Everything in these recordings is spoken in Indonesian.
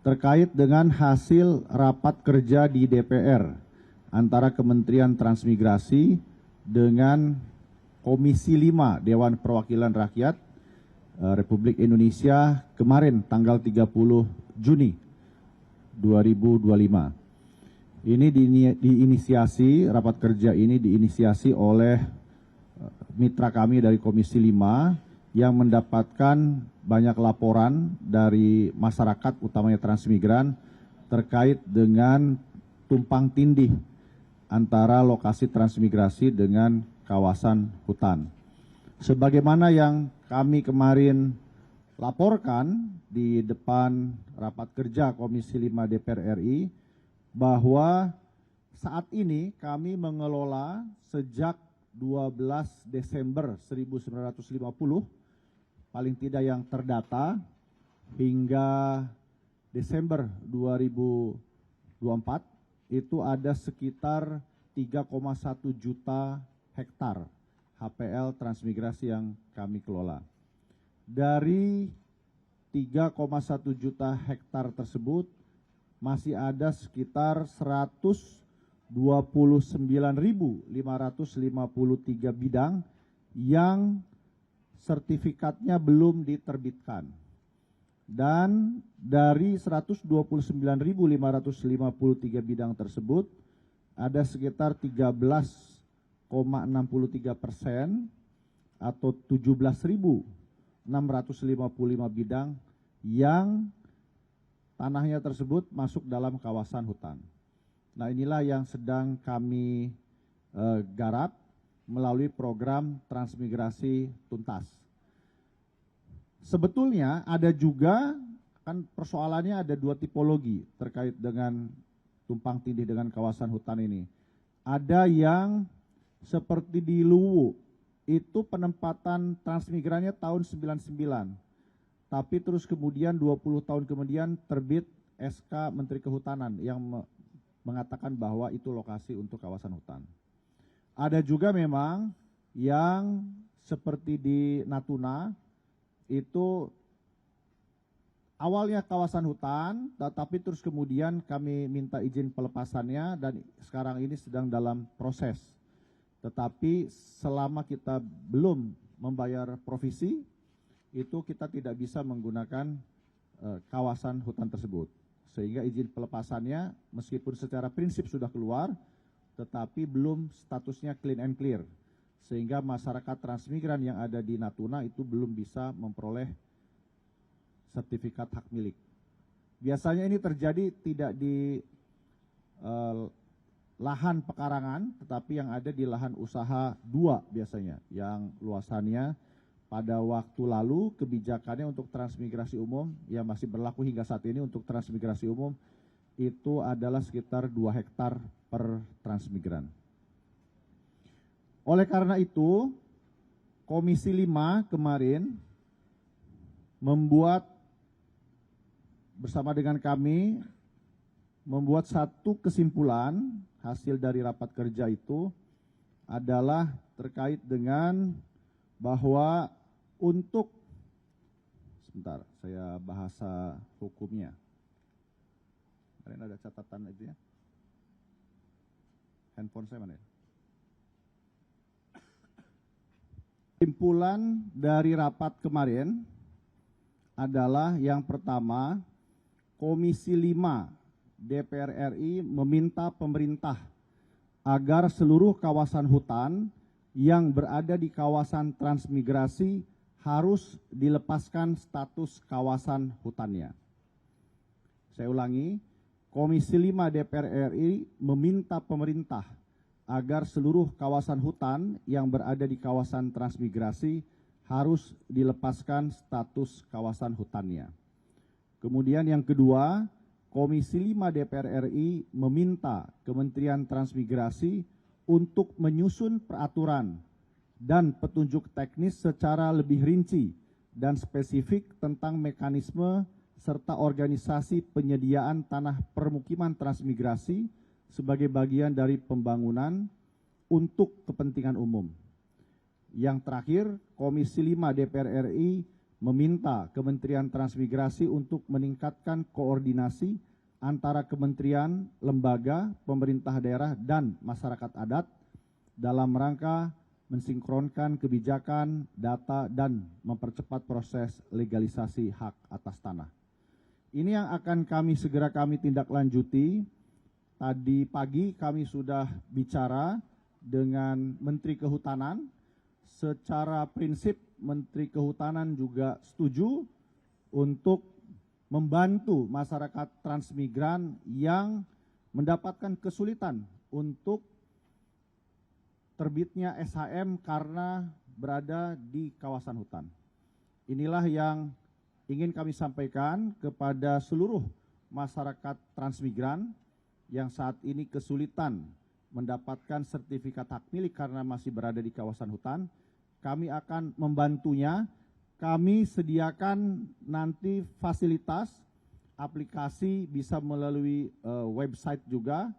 terkait dengan hasil rapat kerja di DPR antara Kementerian Transmigrasi dengan Komisi 5 Dewan Perwakilan Rakyat Republik Indonesia kemarin tanggal 30 Juni 2025. Ini diinisiasi, rapat kerja ini diinisiasi oleh mitra kami dari Komisi 5 yang mendapatkan banyak laporan dari masyarakat, utamanya transmigran, terkait dengan tumpang tindih antara lokasi transmigrasi dengan kawasan hutan. Sebagaimana yang kami kemarin laporkan di depan rapat kerja Komisi 5 DPR RI, bahwa saat ini kami mengelola sejak 12 Desember 1950, paling tidak yang terdata, hingga Desember 2024, itu ada sekitar 3,1 juta hektar HPL transmigrasi yang kami kelola. Dari 3,1 juta hektar tersebut, masih ada sekitar 129.553 bidang yang sertifikatnya belum diterbitkan. Dan dari 129.553 bidang tersebut, ada sekitar 13,63% atau 17.655 bidang yang tanahnya tersebut masuk dalam kawasan hutan. Nah, inilah yang sedang kami garap melalui program transmigrasi tuntas. Sebetulnya ada juga, kan persoalannya ada dua tipologi terkait dengan tumpang tindih dengan kawasan hutan ini. Ada yang seperti di Luwu, itu penempatan transmigrannya tahun 99. Tapi terus kemudian 20 tahun kemudian terbit SK Menteri Kehutanan yang mengatakan bahwa itu lokasi untuk kawasan hutan. Ada juga memang yang seperti di Natuna, itu awalnya kawasan hutan, tetapi terus kemudian kami minta izin pelepasannya dan sekarang ini sedang dalam proses. Tetapi selama kita belum membayar provisi, itu kita tidak bisa menggunakan kawasan hutan tersebut. Sehingga izin pelepasannya meskipun secara prinsip sudah keluar, tetapi belum statusnya clean and clear. Sehingga masyarakat transmigran yang ada di Natuna itu belum bisa memperoleh sertifikat hak milik. Biasanya ini terjadi tidak di lahan pekarangan, tetapi yang ada di lahan usaha 2 biasanya, yang luasannya pada waktu lalu kebijakannya untuk transmigrasi umum yang masih berlaku hingga saat ini untuk transmigrasi umum itu adalah sekitar 2 hektar per transmigran. Oleh karena itu, Komisi 5 kemarin bersama dengan kami membuat satu kesimpulan hasil dari rapat kerja itu adalah terkait dengan bahwa untuk, sebentar saya bahasa hukumnya. Kalian ada catatan itu ya? Handphone saya mana ya? Kesimpulan dari rapat kemarin adalah yang pertama, Komisi 5 DPR RI meminta pemerintah agar seluruh kawasan hutan yang berada di kawasan transmigrasi harus dilepaskan status kawasan hutannya. Saya ulangi, Komisi 5 DPR RI meminta pemerintah agar seluruh kawasan hutan yang berada di kawasan transmigrasi harus dilepaskan status kawasan hutannya. Kemudian yang kedua, Komisi 5 DPR RI meminta Kementerian Transmigrasi untuk menyusun peraturan dan petunjuk teknis secara lebih rinci dan spesifik tentang mekanisme serta organisasi penyediaan tanah permukiman transmigrasi sebagai bagian dari pembangunan untuk kepentingan umum. Yang terakhir, Komisi 5 DPR RI meminta Kementerian Transmigrasi untuk meningkatkan koordinasi antara kementerian, lembaga, pemerintah daerah, dan masyarakat adat dalam rangka mensinkronkan kebijakan, data, dan mempercepat proses legalisasi hak atas tanah. Ini yang akan segera kami tindak lanjuti. Tadi pagi kami sudah bicara dengan Menteri Kehutanan. Secara prinsip Menteri Kehutanan juga setuju untuk membantu masyarakat transmigran yang mendapatkan kesulitan untuk terbitnya SHM karena berada di kawasan hutan. Inilah yang ingin kami sampaikan kepada seluruh masyarakat transmigran yang saat ini kesulitan mendapatkan sertifikat hak milik karena masih berada di kawasan hutan. Kami akan membantunya. Kami sediakan nanti fasilitas, aplikasi bisa melalui website juga,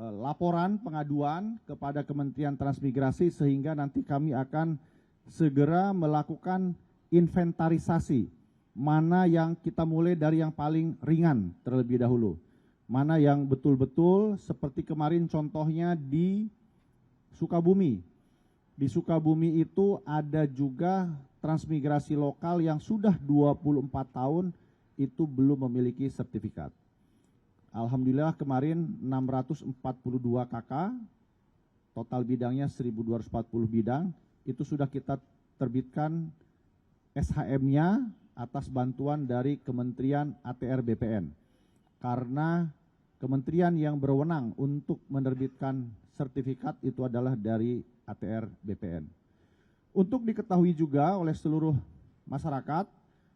laporan pengaduan kepada Kementerian Transmigrasi sehingga nanti kami akan segera melakukan inventarisasi. Mana yang kita mulai dari yang paling ringan terlebih dahulu. Mana yang betul-betul seperti kemarin contohnya di Sukabumi. Di Sukabumi itu ada juga transmigrasi lokal yang sudah 24 tahun itu belum memiliki sertifikat. Alhamdulillah kemarin 642 KK, total bidangnya 1.240 bidang, itu sudah kita terbitkan SHM-nya atas bantuan dari Kementerian ATR BPN. Karena kementerian yang berwenang untuk menerbitkan sertifikat itu adalah dari ATR BPN. Untuk diketahui juga oleh seluruh masyarakat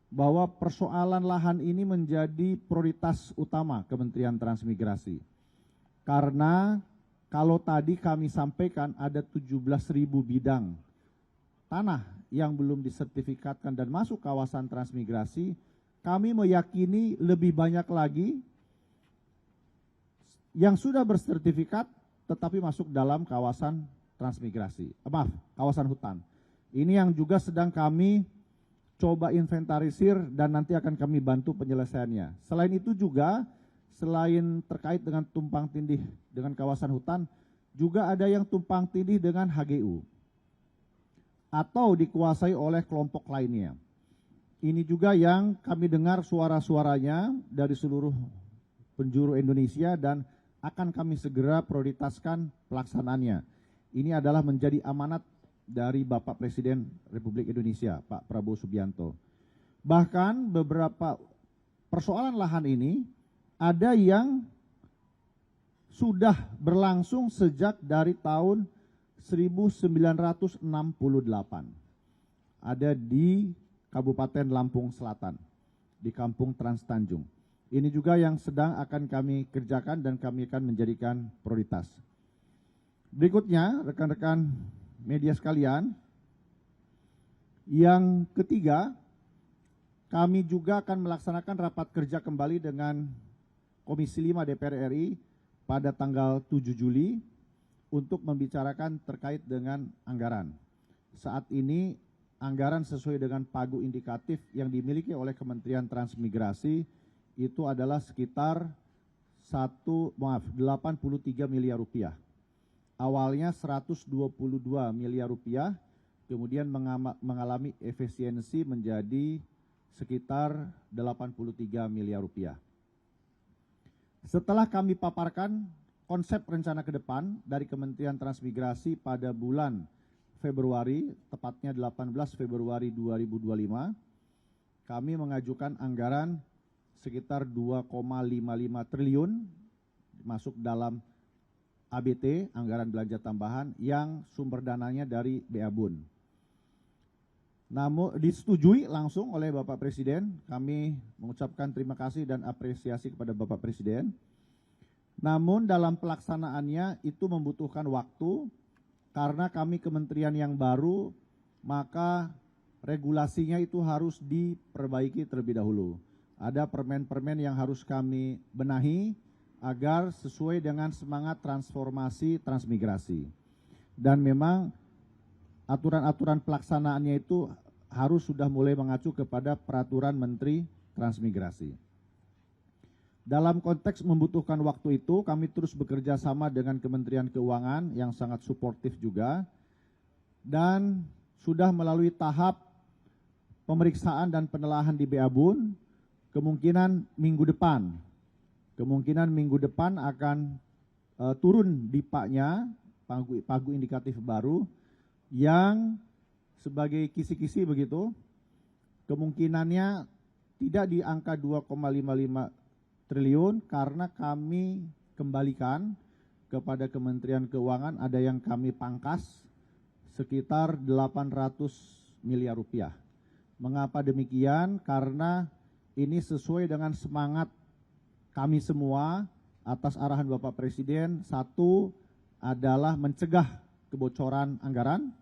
bahwa persoalan lahan ini menjadi prioritas utama Kementerian Transmigrasi. Karena kalau tadi kami sampaikan ada 17.000 bidang tanah yang belum disertifikatkan dan masuk kawasan transmigrasi, kami meyakini lebih banyak lagi yang sudah bersertifikat tetapi masuk dalam kawasan transmigrasi. Kawasan hutan. Ini yang juga sedang kami coba inventarisir dan nanti akan kami bantu penyelesaiannya. Selain itu juga, selain terkait dengan tumpang tindih dengan kawasan hutan, juga ada yang tumpang tindih dengan HGU atau dikuasai oleh kelompok lainnya. Ini juga yang kami dengar suara-suaranya dari seluruh penjuru Indonesia dan akan kami segera prioritaskan pelaksanaannya. Ini adalah menjadi amanat dari Bapak Presiden Republik Indonesia, Pak Prabowo Subianto. Bahkan beberapa persoalan lahan ini ada yang sudah berlangsung sejak dari tahun 1968. Ada di Kabupaten Lampung Selatan, di Kampung Trans Tanjung. Ini juga yang sedang akan kami kerjakan dan kami akan menjadikan prioritas. Berikutnya, rekan-rekan media sekalian, yang ketiga, kami juga akan melaksanakan rapat kerja kembali dengan Komisi 5 DPR RI pada tanggal 7 Juli untuk membicarakan terkait dengan anggaran. Saat ini anggaran sesuai dengan pagu indikatif yang dimiliki oleh Kementerian Transmigrasi itu adalah sekitar 83 miliar rupiah. Awalnya 122 miliar rupiah, kemudian mengalami efisiensi menjadi sekitar 83 miliar rupiah. Setelah kami paparkan konsep rencana ke depan dari Kementerian Transmigrasi pada bulan Februari, tepatnya 18 Februari 2025, kami mengajukan anggaran sekitar 2,55 triliun masuk dalam ABT, anggaran belanja tambahan, yang sumber dananya dari BABUN. Namun disetujui langsung oleh Bapak Presiden, kami mengucapkan terima kasih dan apresiasi kepada Bapak Presiden. Namun dalam pelaksanaannya itu membutuhkan waktu, karena kami kementerian yang baru, maka regulasinya itu harus diperbaiki terlebih dahulu. Ada permen-permen yang harus kami benahi, agar sesuai dengan semangat transformasi transmigrasi. Dan memang aturan-aturan pelaksanaannya itu harus sudah mulai mengacu kepada peraturan Menteri Transmigrasi. Dalam konteks membutuhkan waktu itu, kami terus bekerja sama dengan Kementerian Keuangan yang sangat suportif juga, dan sudah melalui tahap pemeriksaan dan penelaahan di BA-Bun, kemungkinan minggu depan akan turun DIPA-nya, pagu indikatif baru, yang sebagai kisi-kisi begitu, kemungkinannya tidak di angka 2,55 triliun karena kami kembalikan kepada Kementerian Keuangan, ada yang kami pangkas sekitar 800 miliar rupiah. Mengapa demikian? Karena ini sesuai dengan semangat kami semua atas arahan Bapak Presiden. Satu adalah mencegah kebocoran anggaran,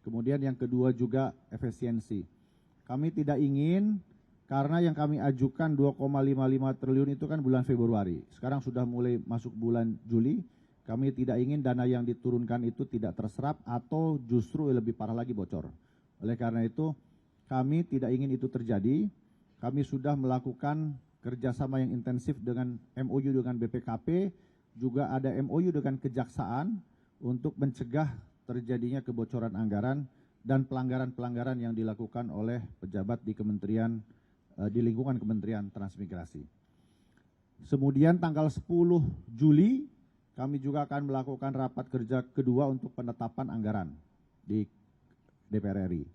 kemudian yang kedua juga efisiensi. Kami tidak ingin, karena yang kami ajukan 2,55 triliun itu kan bulan Februari. Sekarang sudah mulai masuk bulan Juli. Kami tidak ingin dana yang diturunkan itu tidak terserap atau justru lebih parah lagi bocor. Oleh karena itu, kami tidak ingin itu terjadi. Kami sudah melakukan kerjasama yang intensif dengan MOU dengan BPKP, juga ada MOU dengan Kejaksaan untuk mencegah terjadinya kebocoran anggaran dan pelanggaran-pelanggaran yang dilakukan oleh pejabat di kementerian, di lingkungan Kementerian Transmigrasi. Kemudian tanggal 10 Juli kami juga akan melakukan rapat kerja kedua untuk penetapan anggaran di DPR RI.